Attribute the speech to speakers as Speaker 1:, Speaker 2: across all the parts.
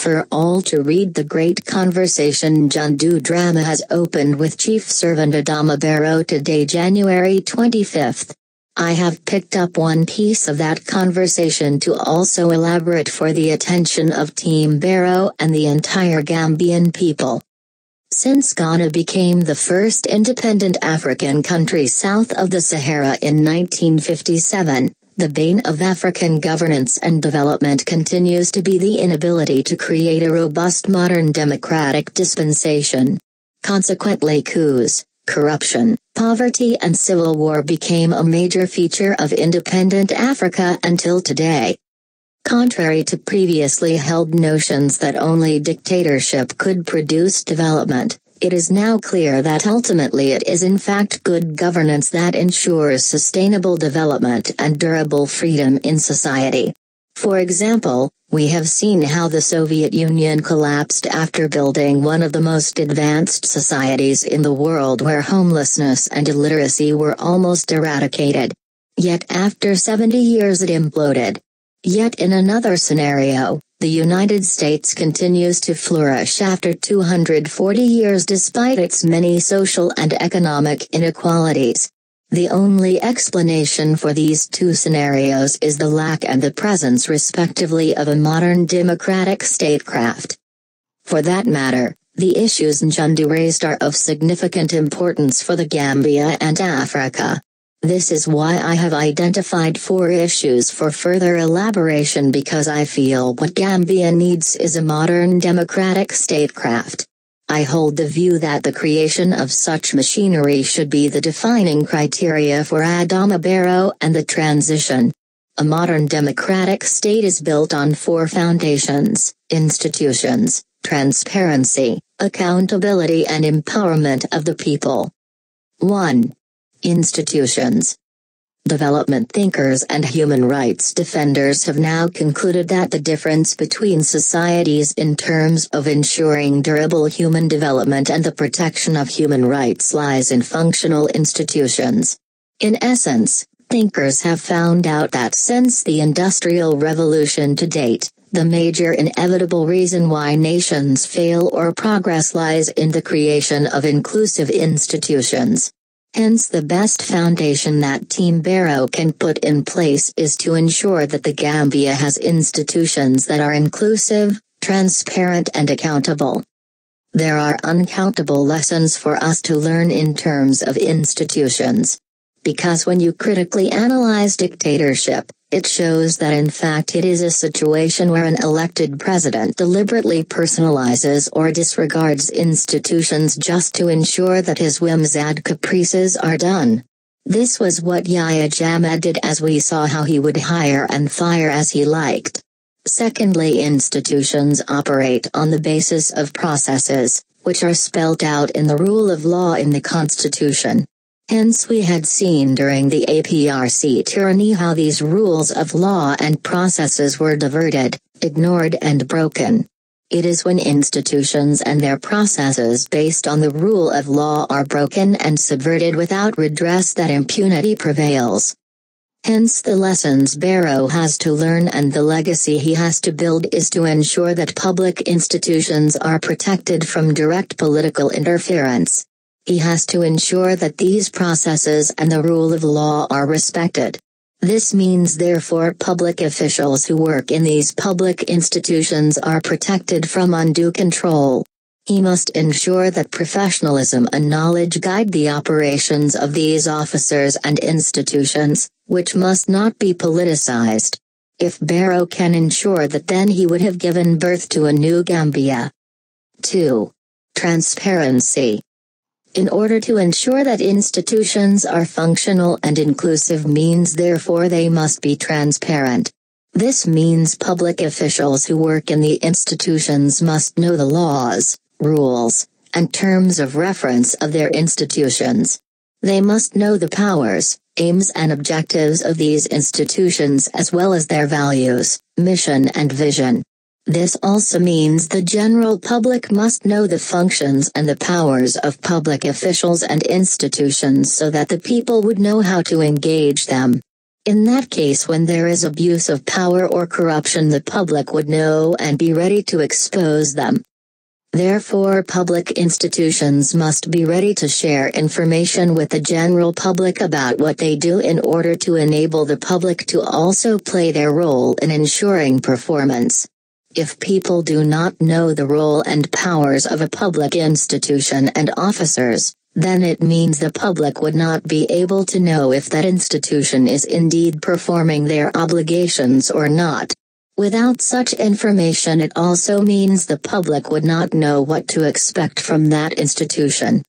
Speaker 1: for all to read the great conversation Jundu drama has opened with Chief Servant Adama Barrow today, January 25th. I have picked up one piece of that conversation to also elaborate for the attention of Team Barrow and the entire Gambian people. Since Ghana became the first independent African country south of the Sahara in 1957, the bane of African governance and development continues to be the inability to create a robust modern democratic dispensation. Consequently, coups, corruption, poverty and civil war became a major feature of independent Africa until today. Contrary to previously held notions that only dictatorship could produce development, it is now clear that ultimately it is in fact good governance that ensures sustainable development and durable freedom in society. For example, we have seen how the Soviet Union collapsed after building one of the most advanced societies in the world where homelessness and illiteracy were almost eradicated. Yet after 70 years it imploded. Yet in another scenario, the United States continues to flourish after 240 years despite its many social and economic inequalities. The only explanation for these two scenarios is the lack and the presence respectively of a modern democratic statecraft. For that matter, the issues Njundu raised are of significant importance for the Gambia and Africa. This is why I have identified 4 issues for further elaboration, because I feel what Gambia needs is a modern democratic statecraft. I hold the view that the creation of such machinery should be the defining criteria for Adama Barrow and the transition. A modern democratic state is built on 4 foundations: institutions, transparency, accountability and empowerment of the people. 1. Institutions. Development thinkers and human rights defenders have now concluded that the difference between societies in terms of ensuring durable human development and the protection of human rights lies in functional institutions. In essence, thinkers have found out that since the Industrial Revolution to date, the major inevitable reason why nations fail or progress lies in the creation of inclusive institutions. Hence the best foundation that Team Barrow can put in place is to ensure that the Gambia has institutions that are inclusive, transparent and accountable. There are uncountable lessons for us to learn in terms of institutions. Because when you critically analyze dictatorship, it shows that in fact it is a situation where an elected president deliberately personalizes or disregards institutions just to ensure that his whims and caprices are done. This was what Yahya Jammeh did, as we saw how he would hire and fire as he liked. Secondly, institutions operate on the basis of processes, which are spelt out in the rule of law in the Constitution. Hence we had seen during the APRC tyranny how these rules of law and processes were diverted, ignored and broken. It is when institutions and their processes based on the rule of law are broken and subverted without redress that impunity prevails. Hence the lessons Barrow has to learn and the legacy he has to build is to ensure that public institutions are protected from direct political interference. He has to ensure that these processes and the rule of law are respected. This means therefore public officials who work in these public institutions are protected from undue control. He must ensure that professionalism and knowledge guide the operations of these officers and institutions, which must not be politicized. If Barrow can ensure that, then he would have given birth to a new Gambia. 2. Transparency. In order to ensure that institutions are functional and inclusive means therefore they must be transparent. This means public officials who work in the institutions must know the laws, rules, and terms of reference of their institutions. They must know the powers, aims and objectives of these institutions as well as their values, mission and vision. This also means the general public must know the functions and the powers of public officials and institutions so that the people would know how to engage them. In that case, when there is abuse of power or corruption, the public would know and be ready to expose them. Therefore, public institutions must be ready to share information with the general public about what they do in order to enable the public to also play their role in ensuring performance. If people do not know the role and powers of a public institution and officers, then it means the public would not be able to know if that institution is indeed performing their obligations or not. Without such information, it also means the public would not know what to expect from that institution.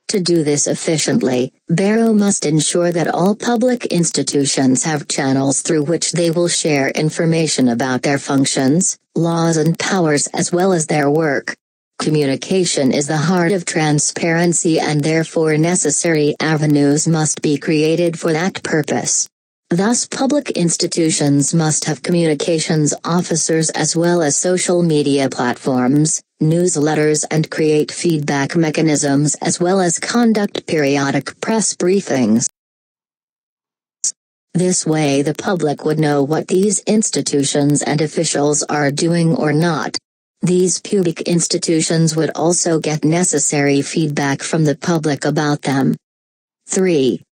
Speaker 1: To do this efficiently, Bureau must ensure that all public institutions have channels through which they will share information about their functions, laws and powers as well as their work. Communication is the heart of transparency, and therefore necessary avenues must be created for that purpose. Thus, public institutions must have communications officers as well as social media platforms, newsletters, and create feedback mechanisms as well as conduct periodic press briefings. This way the public would know what these institutions and officials are doing or not. These public institutions would also get necessary feedback from the public about them. 3.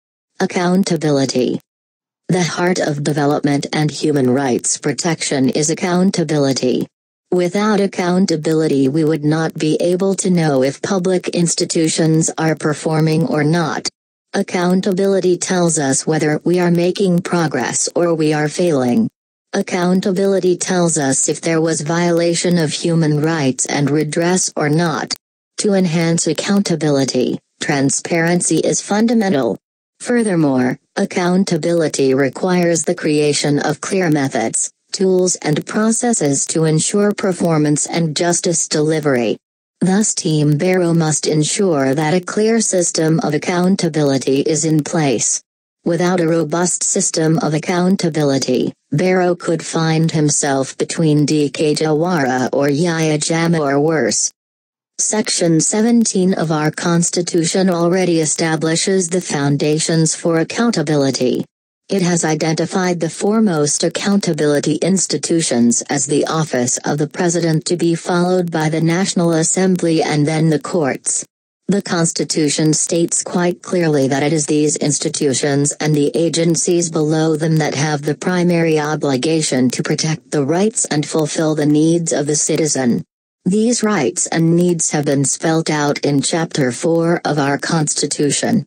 Speaker 1: Accountability. The heart of development and human rights protection is accountability. Without accountability, we would not be able to know if public institutions are performing or not. Accountability tells us whether we are making progress or we are failing. Accountability tells us if there was violation of human rights and redress or not. To enhance accountability, transparency is fundamental. Furthermore, accountability requires the creation of clear methods, tools and processes to ensure performance and justice delivery. Thus, Team Bureau must ensure that a clear system of accountability is in place. Without a robust system of accountability, Bureau could find himself between DK Jawara or Yahya Jammeh or worse. Section 17 of our Constitution already establishes the foundations for accountability. It has identified the foremost accountability institutions as the office of the President, to be followed by the National Assembly and then the courts. The Constitution states quite clearly that it is these institutions and the agencies below them that have the primary obligation to protect the rights and fulfill the needs of the citizen. These rights and needs have been spelt out in Chapter 4 of our Constitution.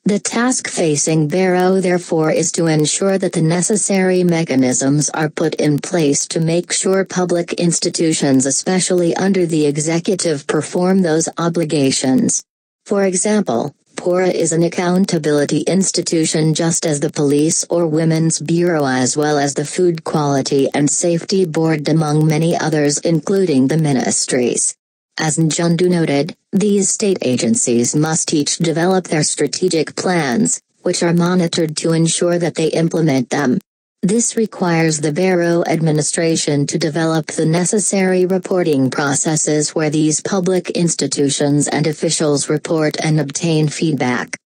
Speaker 1: The task facing Bureau, therefore, is to ensure that the necessary mechanisms are put in place to make sure public institutions, especially under the executive, perform those obligations. For example, PORA is an accountability institution just as the Police or Women's Bureau, as well as the Food Quality and Safety Board, among many others, including the ministries. As Njundu noted, these state agencies must each develop their strategic plans, which are monitored to ensure that they implement them. This requires the Bureau administration to develop the necessary reporting processes where these public institutions and officials report and obtain feedback.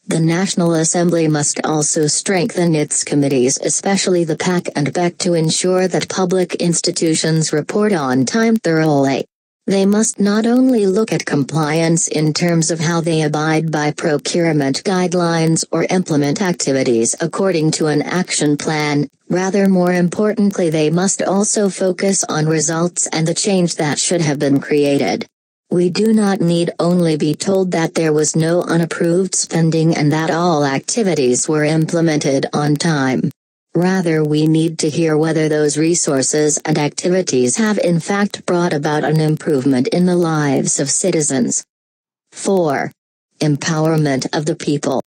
Speaker 1: The National Assembly must also strengthen its committees, especially the PAC and BEC, to ensure that public institutions report on time thoroughly. They must not only look at compliance in terms of how they abide by procurement guidelines or implement activities according to an action plan, rather more importantly they must also focus on results and the change that should have been created. We do not need only be told that there was no unapproved spending and that all activities were implemented on time. Rather, we need to hear whether those resources and activities have in fact brought about an improvement in the lives of citizens. 4. Empowerment of the people.